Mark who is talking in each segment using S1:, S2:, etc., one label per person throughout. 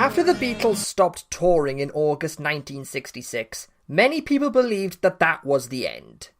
S1: After the Beatles stopped touring in August 1966, many people believed that that was the end.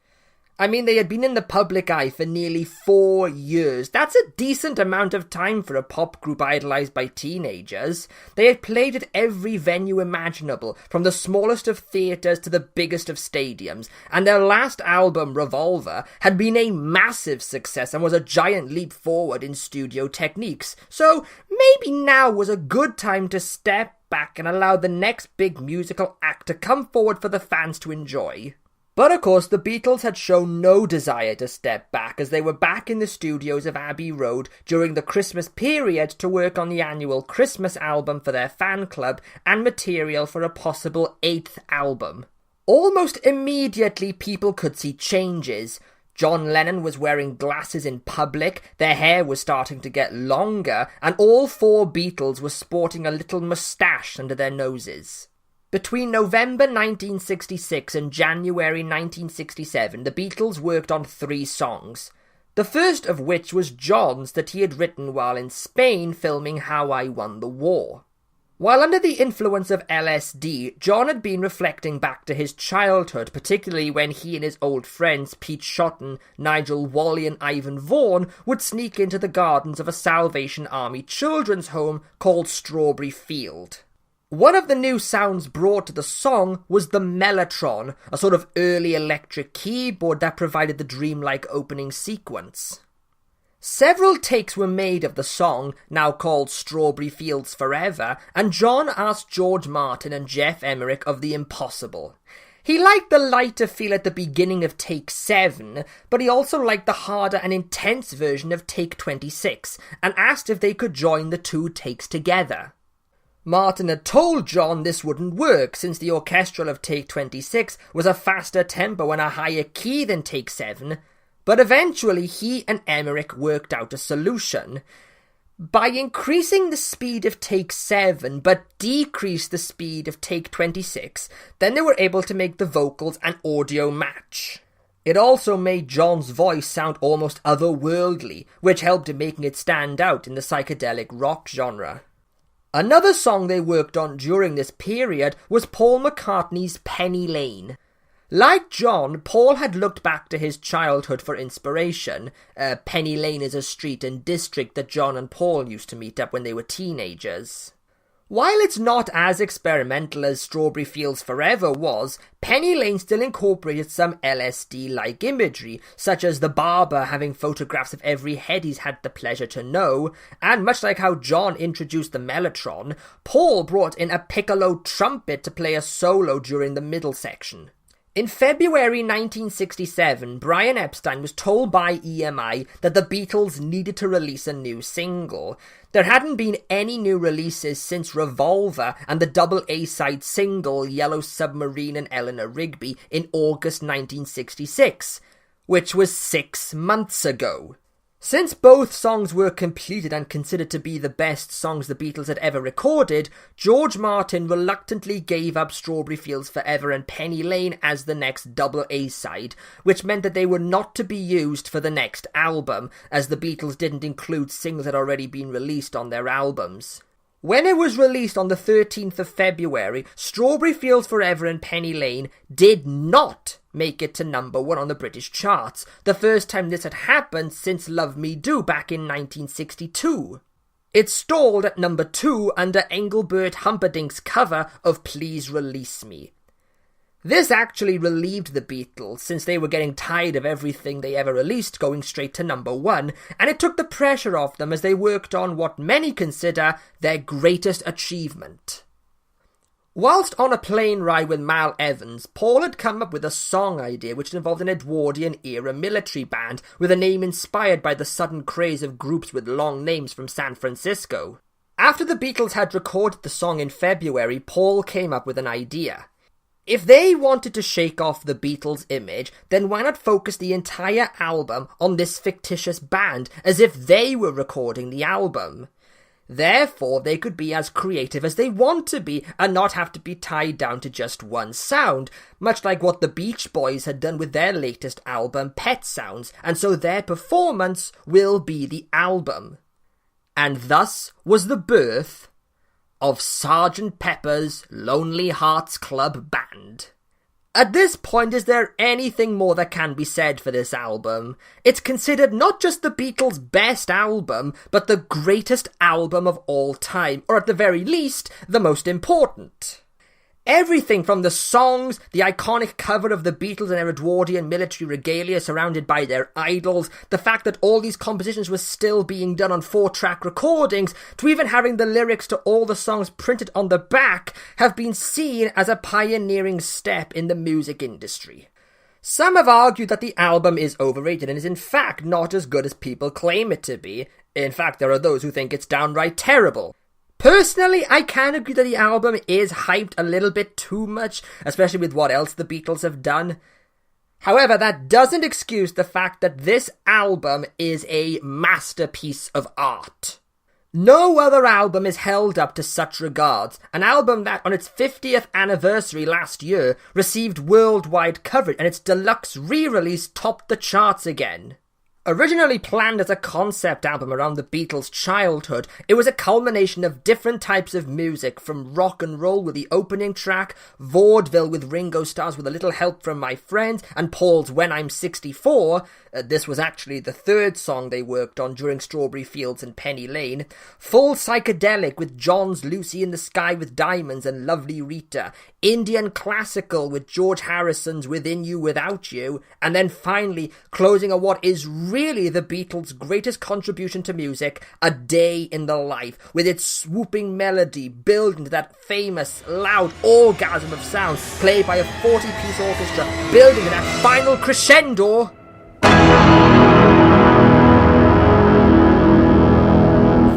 S1: I mean, they had been in the public eye for nearly 4 years. That's a decent amount of time for a pop group idolised by teenagers. They had played at every venue imaginable, from the smallest of theatres to the biggest of stadiums, and their last album, Revolver, had been a massive success and was a giant leap forward in studio techniques. So maybe now was a good time to step back and allow the next big musical act to come forward for the fans to enjoy. But of course, the Beatles had shown no desire to step back, as they were back in the studios of Abbey Road during the Christmas period to work on the annual Christmas album for their fan club and material for a possible 8th album. Almost immediately, people could see changes. John Lennon was wearing glasses in public, their hair was starting to get longer, and all 4 Beatles were sporting a little moustache under their noses. Between November 1966 and January 1967, the Beatles worked on 3 songs. The first of which was John's that he had written while in Spain filming How I Won the War. While under the influence of LSD, John had been reflecting back to his childhood, particularly when he and his old friends Pete Shotton, Nigel Walley and Ivan Vaughan would sneak into the gardens of a Salvation Army children's home called Strawberry Field. One of the new sounds brought to the song was the Mellotron, a sort of early electric keyboard that provided the dreamlike opening sequence. Several takes were made of the song, now called Strawberry Fields Forever, and John asked George Martin and Geoff Emerick of the impossible. He liked the lighter feel at the beginning of Take 7, but he also liked the harder and intense version of Take 26, and asked if they could join the 2 takes together. Martin had told John this wouldn't work, since the orchestral of Take 26 was a faster tempo and a higher key than Take 7, but eventually he and Emerick worked out a solution. By increasing the speed of Take 7 but decrease the speed of Take 26, then they were able to make the vocals an audio match. It also made John's voice sound almost otherworldly, which helped in making it stand out in the psychedelic rock genre. Another song they worked on during this period was Paul McCartney's Penny Lane. Like John, Paul had looked back to his childhood for inspiration. Penny Lane is a street and district that John and Paul used to meet up when they were teenagers. While it's not as experimental as Strawberry Fields Forever was, Penny Lane still incorporated some LSD-like imagery, such as the barber having photographs of every head he's had the pleasure to know, and much like how John introduced the Mellotron, Paul brought in a piccolo trumpet to play a solo during the middle section. In February 1967, Brian Epstein was told by EMI that the Beatles needed to release a new single. There hadn't been any new releases since Revolver and the double A-side single Yellow Submarine and Eleanor Rigby in August 1966, which was 6 months ago. Since both songs were completed and considered to be the best songs the Beatles had ever recorded, George Martin reluctantly gave up Strawberry Fields Forever and Penny Lane as the next double A-side, which meant that they were not to be used for the next album, as the Beatles didn't include singles that had already been released on their albums. When it was released on the 13th of February, Strawberry Fields Forever and Penny Lane did not make it to number 1 on the British charts, the first time this had happened since Love Me Do back in 1962. It stalled at number 2 under Engelbert Humperdinck's cover of Please Release Me. This actually relieved the Beatles, since they were getting tired of everything they ever released going straight to number 1, and it took the pressure off them as they worked on what many consider their greatest achievement. Whilst on a plane ride with Mal Evans, Paul had come up with a song idea which involved an Edwardian-era military band with a name inspired by the sudden craze of groups with long names from San Francisco. After the Beatles had recorded the song in February, Paul came up with an idea. If they wanted to shake off the Beatles' image, then why not focus the entire album on this fictitious band, as if they were recording the album? Therefore, they could be as creative as they want to be, and not have to be tied down to just one sound, much like what the Beach Boys had done with their latest album, Pet Sounds, and so their performance will be the album. And thus was the birth of Sgt. Pepper's Lonely Hearts Club Band. At this point, is there anything more that can be said for this album? It's considered not just the Beatles' best album, but the greatest album of all time, or at the very least, the most important. Everything from the songs, the iconic cover of the Beatles in their Edwardian military regalia surrounded by their idols, the fact that all these compositions were still being done on 4-track recordings, to even having the lyrics to all the songs printed on the back, have been seen as a pioneering step in the music industry. Some have argued that the album is overrated and is in fact not as good as people claim it to be. In fact, there are those who think it's downright terrible. Personally, I can agree that the album is hyped a little bit too much, especially with what else the Beatles have done. However, that doesn't excuse the fact that this album is a masterpiece of art. No other album is held up to such regards. An album that, on its 50th anniversary last year, received worldwide coverage and its deluxe re-release topped the charts again. Originally planned as a concept album around the Beatles' childhood, it was a culmination of different types of music, from rock and roll with the opening track, vaudeville with Ringo Starr's With a Little Help from My Friends, and Paul's When I'm 64. This was actually the third song they worked on during Strawberry Fields and Penny Lane. Full psychedelic with John's Lucy in the Sky with Diamonds and Lovely Rita. Indian classical with George Harrison's Within You Without You. And then finally, closing on what is really the Beatles' greatest contribution to music, A Day in the Life, with its swooping melody building to that famous, loud orgasm of sound played by a 40-piece orchestra, building to that final crescendo.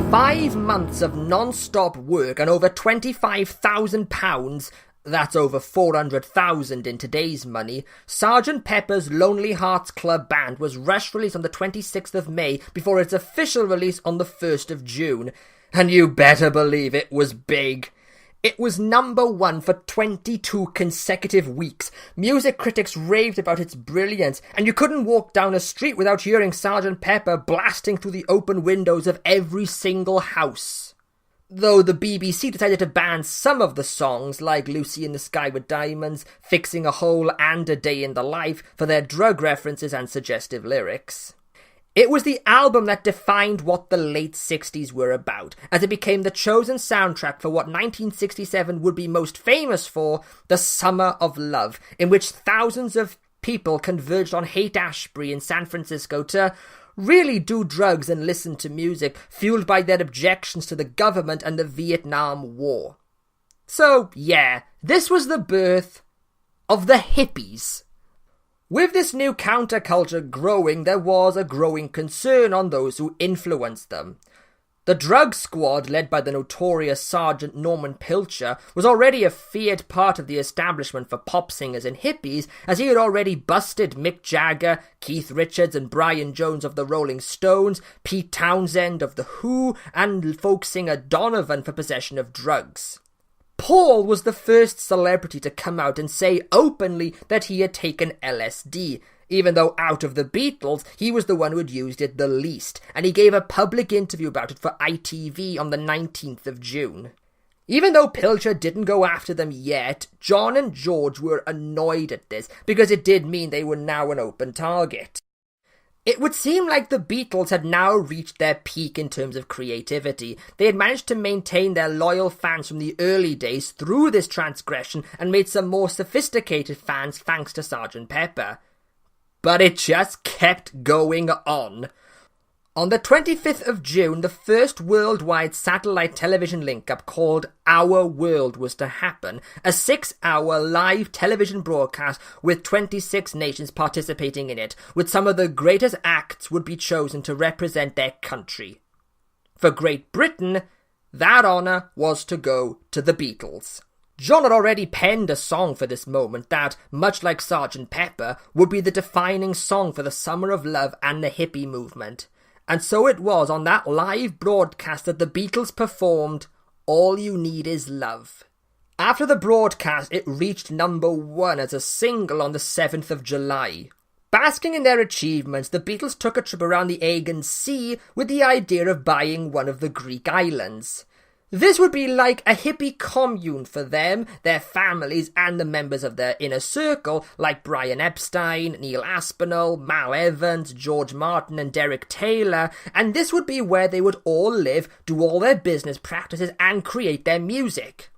S1: Five months of non-stop work and over £25,000, that's over 400,000 in today's money, Sgt. Pepper's Lonely Hearts Club Band was rush released on the 26th of May before its official release on the 1st of June. And you better believe it was big. It was number 1 for 22 consecutive weeks. Music critics raved about its brilliance, and you couldn't walk down a street without hearing Sgt. Pepper blasting through the open windows of every single house. Though the BBC decided to ban some of the songs, like Lucy in the Sky with Diamonds, Fixing a Hole and A Day in the Life, for their drug references and suggestive lyrics. It was the album that defined what the late 60s were about, as it became the chosen soundtrack for what 1967 would be most famous for, the Summer of Love, in which thousands of people converged on Haight-Ashbury in San Francisco to really do drugs and listen to music, fueled by their objections to the government and the Vietnam War. So, yeah, this was the birth of the hippies. With this new counterculture growing, there was a growing concern on those who influenced them. The drug squad, led by the notorious Sergeant Norman Pilcher, was already a feared part of the establishment for pop singers and hippies, as he had already busted Mick Jagger, Keith Richards and Brian Jones of the Rolling Stones, Pete Townsend of The Who, and folk singer Donovan for possession of drugs. Paul was the first celebrity to come out and say openly that he had taken LSD, even though out of the Beatles, he was the one who had used it the least, and he gave a public interview about it for ITV on the 19th of June. Even though Pilcher didn't go after them yet, John and George were annoyed at this, because it did mean they were now an open target. It would seem like the Beatles had now reached their peak in terms of creativity. They had managed to maintain their loyal fans from the early days through this transgression and made some more sophisticated fans thanks to Sgt. Pepper. But it just kept going on. On the 25th of June, the first worldwide satellite television link-up called Our World was to happen, a 6-hour live television broadcast with 26 nations participating in it, with some of the greatest acts would be chosen to represent their country. For Great Britain, that honour was to go to the Beatles. John had already penned a song for this moment that, much like Sgt. Pepper, would be the defining song for the Summer of Love and the hippie movement. And so it was on that live broadcast that the Beatles performed All You Need Is Love. After the broadcast, it reached number 1 as a single on the 7th of July. Basking in their achievements, the Beatles took a trip around the Aegean Sea with the idea of buying one of the Greek islands. This would be like a hippie commune for them, their families, and the members of their inner circle, like Brian Epstein, Neil Aspinall, Mal Evans, George Martin, and Derek Taylor, and this would be where they would all live, do all their business practices, and create their music.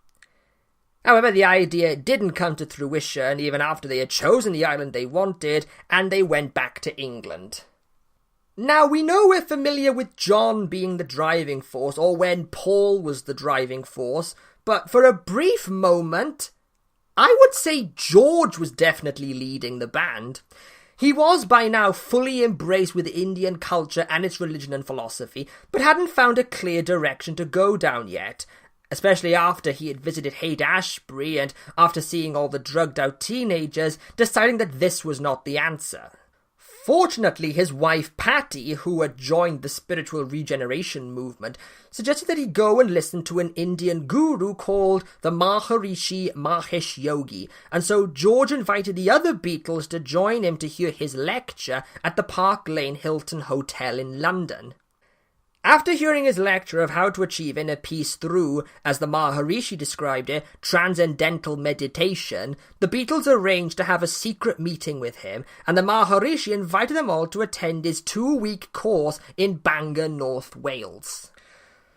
S1: However, the idea didn't come to fruition even after they had chosen the island they wanted, and they went back to England. Now, we know we're familiar with John being the driving force, or when Paul was the driving force, but for a brief moment, I would say George was definitely leading the band. He was by now fully embraced with Indian culture and its religion and philosophy, but hadn't found a clear direction to go down yet, especially after he had visited Haight-Ashbury and after seeing all the drugged-out teenagers, deciding that this was not the answer. Fortunately, his wife Patty, who had joined the spiritual regeneration movement, suggested that he go and listen to an Indian guru called the Maharishi Mahesh Yogi, and so George invited the other Beatles to join him to hear his lecture at the Park Lane Hilton Hotel in London. After hearing his lecture of how to achieve inner peace through, as the Maharishi described it, transcendental meditation, the Beatles arranged to have a secret meeting with him, and the Maharishi invited them all to attend his 2-week course in Bangor, North Wales.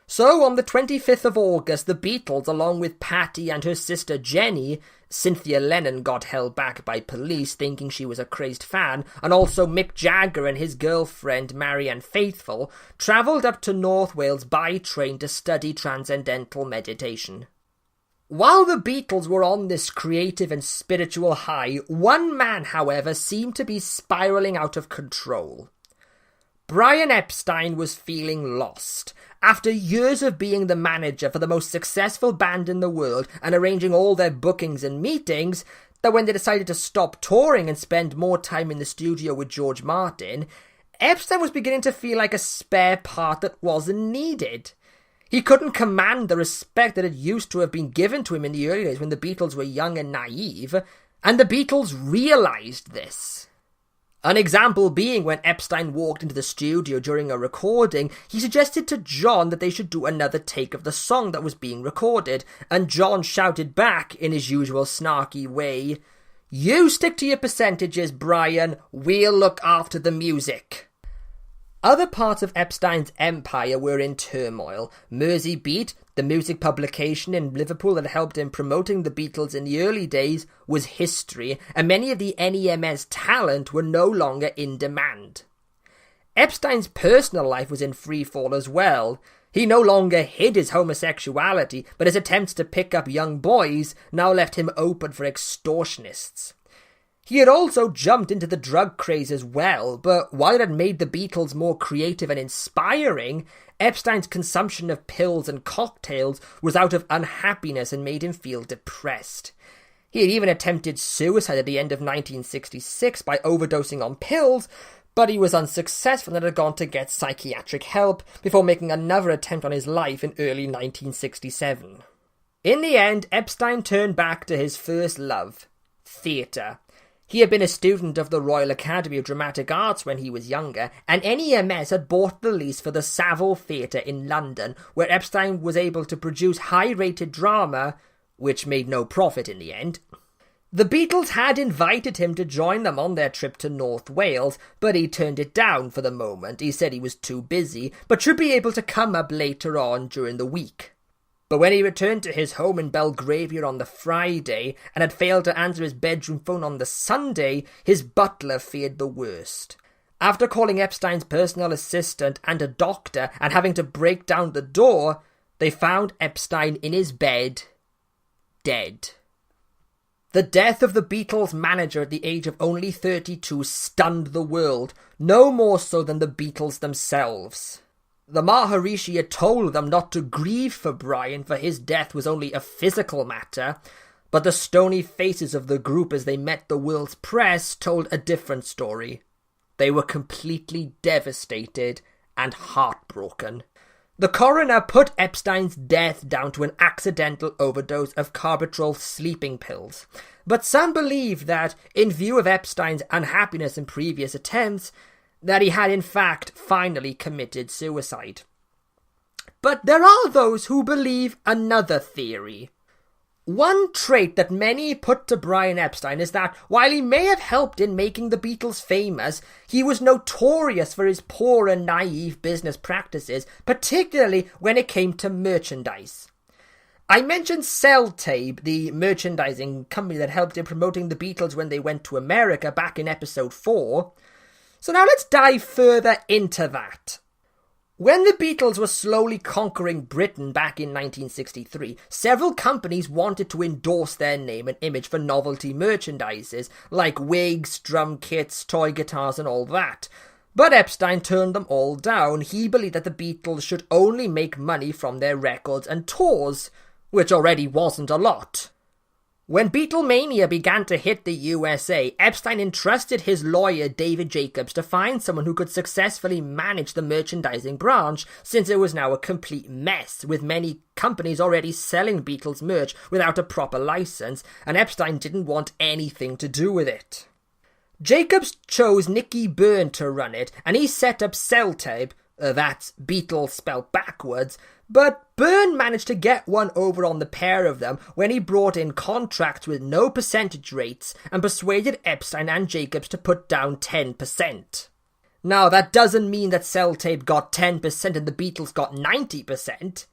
S1: So, on the 25th of August, the Beatles, along with Patty and her sister Jenny, Cynthia Lennon got held back by police thinking she was a crazed fan, and also Mick Jagger and his girlfriend Marianne Faithfull, travelled up to North Wales by train to study transcendental meditation. While the Beatles were on this creative and spiritual high, one man, however, seemed to be spiralling out of control. Brian Epstein was feeling lost. After years of being the manager for the most successful band in the world and arranging all their bookings and meetings, that when they decided to stop touring and spend more time in the studio with George Martin, Epstein was beginning to feel like a spare part that wasn't needed. He couldn't command the respect that had used to have been given to him in the early days when the Beatles were young and naive, and the Beatles realised this. An example being when Epstein walked into the studio during a recording, he suggested to John that they should do another take of the song that was being recorded, and John shouted back in his usual snarky way, "You stick to your percentages, Brian, we'll look after the music." Other parts of Epstein's empire were in turmoil. Mersey Beat, the music publication in Liverpool that helped in promoting the Beatles in the early days, was history, and many of the NEMS talent were no longer in demand. Epstein's personal life was in freefall as well. He no longer hid his homosexuality, but his attempts to pick up young boys now left him open for extortionists. He had also jumped into the drug craze as well, but while it had made the Beatles more creative and inspiring, Epstein's consumption of pills and cocktails was out of unhappiness and made him feel depressed. He had even attempted suicide at the end of 1966 by overdosing on pills, but he was unsuccessful and had gone to get psychiatric help before making another attempt on his life in early 1967. In the end, Epstein turned back to his first love, theatre. He had been a student of the Royal Academy of Dramatic Arts when he was younger, and NEMS had bought the lease for the Savile Theatre in London, where Epstein was able to produce high-rated drama, which made no profit in the end. The Beatles had invited him to join them on their trip to North Wales, but he turned it down for the moment. He said he was too busy, but should be able to come up later on during the week. But when he returned to his home in Belgravia on the Friday and had failed to answer his bedroom phone on the Sunday, his butler feared the worst. After calling Epstein's personal assistant and a doctor and having to break down the door, they found Epstein in his bed, dead. The death of the Beatles' manager at the age of only 32 stunned the world, no more so than the Beatles themselves. The Maharishi had told them not to grieve for Brian, for his death was only a physical matter, but the stony faces of the group as they met the world's press told a different story. They were completely devastated and heartbroken. The coroner put Epstein's death down to an accidental overdose of carbitrol sleeping pills, but some believe that, in view of Epstein's unhappiness in previous attempts, that he had in fact finally committed suicide. but there are those who believe another theory. One trait that many put to Brian Epstein is that, while he may have helped in making the Beatles famous, he was notorious for his poor and naive business practices, particularly when it came to merchandise. I mentioned Cell-Tape, the merchandising company that helped in promoting the Beatles when they went to America back in episode 4. So now let's dive further into that. When the Beatles were slowly conquering Britain back in 1963, several companies wanted to endorse their name and image for novelty merchandises, like wigs, drum kits, toy guitars and all that. But Epstein turned them all down. He believed that the Beatles should only make money from their records and tours, which already wasn't a lot. When Beatlemania began to hit the USA, Epstein entrusted his lawyer David Jacobs to find someone who could successfully manage the merchandising branch, since it was now a complete mess, with many companies already selling Beatles merch without a proper license, and Epstein didn't want anything to do with it. Jacobs chose Nicky Byrne to run it, and he set up Cell-Tape, that's Beatles spelled backwards, but Byrne managed to get one over on the pair of them when he brought in contracts with no percentage rates and persuaded Epstein and Jacobs to put down 10%. Now, that doesn't mean that Cell-Tape got 10% and the Beatles got 90%.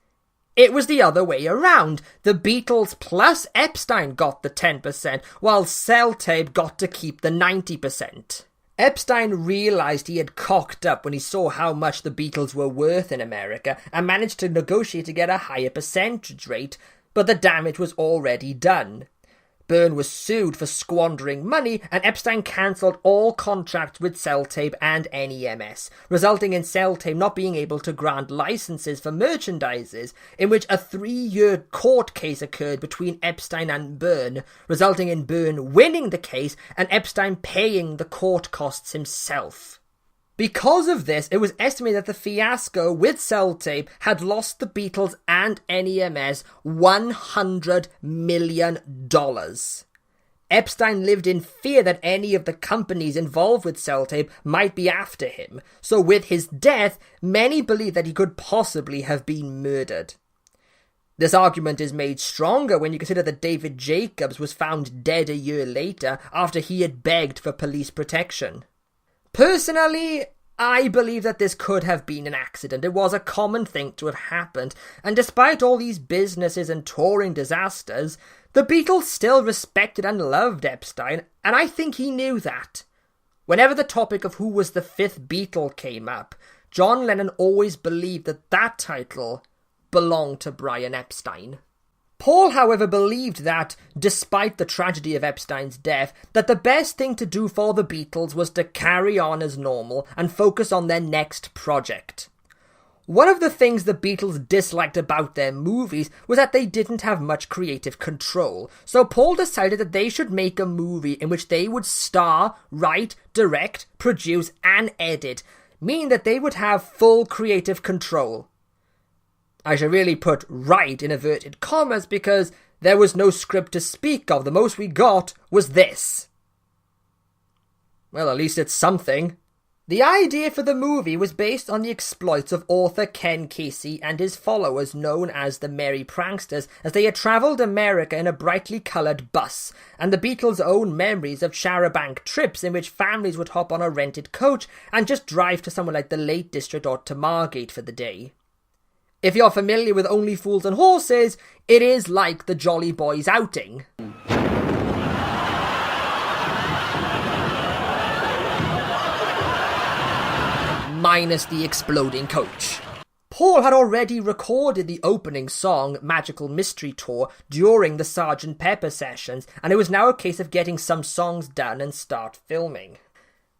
S1: It was the other way around. The Beatles plus Epstein got the 10%, while Cell-Tape got to keep the 90%. Epstein realised he had cocked up when he saw how much the Beatles were worth in America and managed to negotiate to get a higher percentage rate, but the damage was already done. Byrne was sued for squandering money, and Epstein cancelled all contracts with Cell-Tape and NEMS, resulting in Cell-Tape not being able to grant licenses for merchandises, in which a 3-year court case occurred between Epstein and Byrne, resulting in Byrne winning the case and Epstein paying the court costs himself. Because of this, it was estimated that the fiasco with Cell-Tape had lost the Beatles and NEMS $100 million. Epstein lived in fear that any of the companies involved with Cell-Tape might be after him, so with his death, many believe that he could possibly have been murdered. This argument is made stronger when you consider that David Jacobs was found dead a year later after he had begged for police protection. Personally, I believe that this could have been an accident. It was a common thing to have happened, and despite all these businesses and touring disasters, the Beatles still respected and loved Epstein, and I think he knew that. Whenever the topic of who was the fifth Beatle came up, John Lennon always believed that that title belonged to Brian Epstein. Paul, however, believed that, despite the tragedy of Epstein's death, that the best thing to do for the Beatles was to carry on as normal and focus on their next project. One of the things the Beatles disliked about their movies was that they didn't have much creative control, so Paul decided that they should make a movie in which they would star, write, direct, produce and edit, meaning that they would have full creative control. I should really put right in inverted commas because there was no script to speak of. The most we got was this. Well, at least it's something. The idea for the movie was based on the exploits of author Ken Kesey and his followers known as the Merry Pranksters, as they had travelled America in a brightly coloured bus, and the Beatles' own memories of charabanc trips in which families would hop on a rented coach and just drive to somewhere like the Lake District or to Margate for the day. If you're familiar with Only Fools and Horses, it is like the Jolly Boys outing. Minus the exploding coach. Paul had already recorded the opening song, Magical Mystery Tour, during the Sgt. Pepper sessions, and it was now a case of getting some songs done and start filming.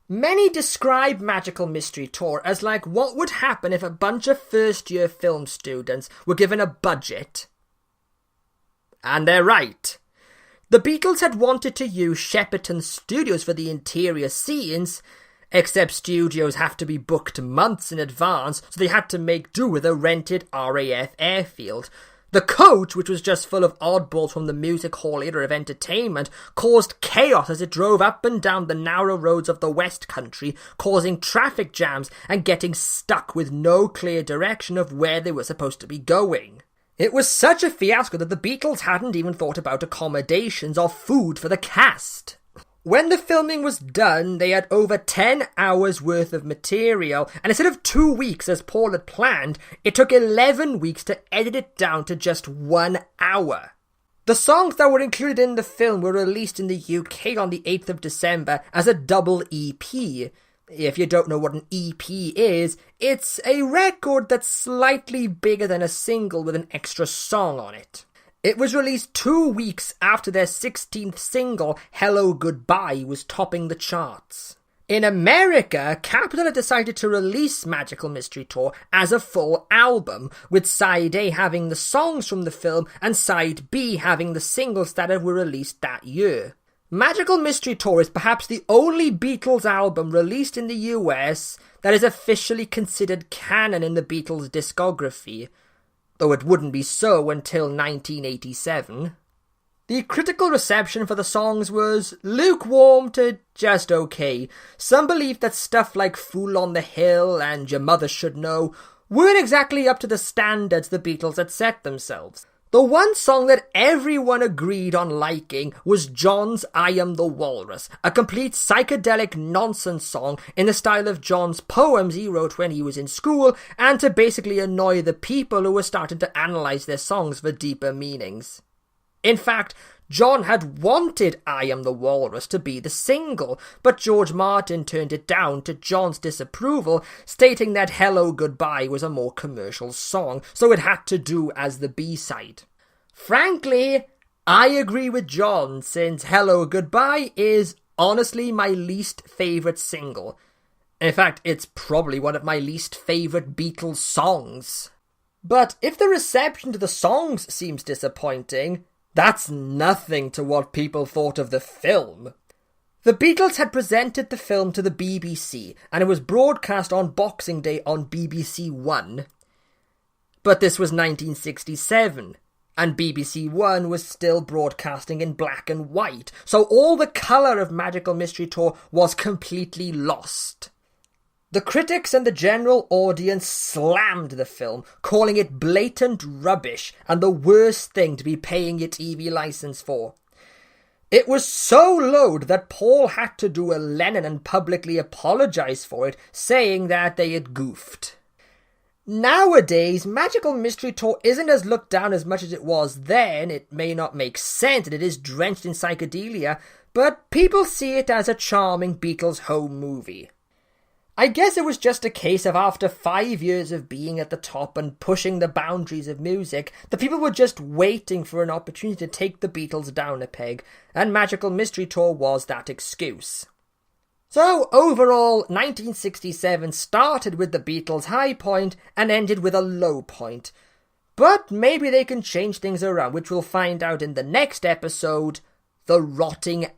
S1: Many describe Magical Mystery Tour as like what would happen if a bunch of first-year film students were given a budget. And they're right. The Beatles had wanted to use Shepperton Studios for the interior scenes, except studios have to be booked months in advance, so they had to make do with a rented RAF airfield. The coach, which was just full of oddballs from the music hall era of entertainment, caused chaos as it drove up and down the narrow roads of the West Country, causing traffic jams and getting stuck with no clear direction of where they were supposed to be going. It was such a fiasco that the Beatles hadn't even thought about accommodations or food for the cast. When the filming was done, they had over 10 hours worth of material, and instead of 2 weeks as Paul had planned, it took 11 weeks to edit it down to just 1 hour. The songs that were included in the film were released in the UK on the 8th of December as a double EP. If you don't know what an EP is, it's a record that's slightly bigger than a single with an extra song on it. It was released 2 weeks after their 16th single, Hello Goodbye, was topping the charts. In America, Capitol had decided to release Magical Mystery Tour as a full album, with Side A having the songs from the film and Side B having the singles that were released that year. Magical Mystery Tour is perhaps the only Beatles album released in the US that is officially considered canon in the Beatles' discography, though it wouldn't be so until 1987. The critical reception for the songs was lukewarm to just okay. Some believed that stuff like Fool on the Hill and Your Mother Should Know weren't exactly up to the standards the Beatles had set themselves. The one song that everyone agreed on liking was John's I Am the Walrus, a complete psychedelic nonsense song in the style of John's poems he wrote when he was in school, and to basically annoy the people who were starting to analyse their songs for deeper meanings. In fact, John had wanted I Am the Walrus to be the single, but George Martin turned it down to John's disapproval, stating that Hello Goodbye was a more commercial song, so it had to do as the B-side. Frankly, I agree with John, since Hello Goodbye is honestly my least favourite single. In fact, it's probably one of my least favourite Beatles songs. But if the reception to the songs seems disappointing, that's nothing to what people thought of the film. The Beatles had presented the film to the BBC, and it was broadcast on Boxing Day on BBC One. But this was 1967, and BBC One was still broadcasting in black and white, so all the colour of Magical Mystery Tour was completely lost. The critics and the general audience slammed the film, calling it blatant rubbish and the worst thing to be paying your TV licence for. It was so low that Paul had to do a Lennon and publicly apologise for it, saying that they had goofed. Nowadays, Magical Mystery Tour isn't as looked down as much as it was then. It may not make sense, and it is drenched in psychedelia, but people see it as a charming Beatles home movie. I guess it was just a case of after 5 years of being at the top and pushing the boundaries of music, the people were just waiting for an opportunity to take the Beatles down a peg, and Magical Mystery Tour was that excuse. So, overall, 1967 started with the Beatles' high point and ended with a low point. But maybe they can change things around, which we'll find out in the next episode, The Rotting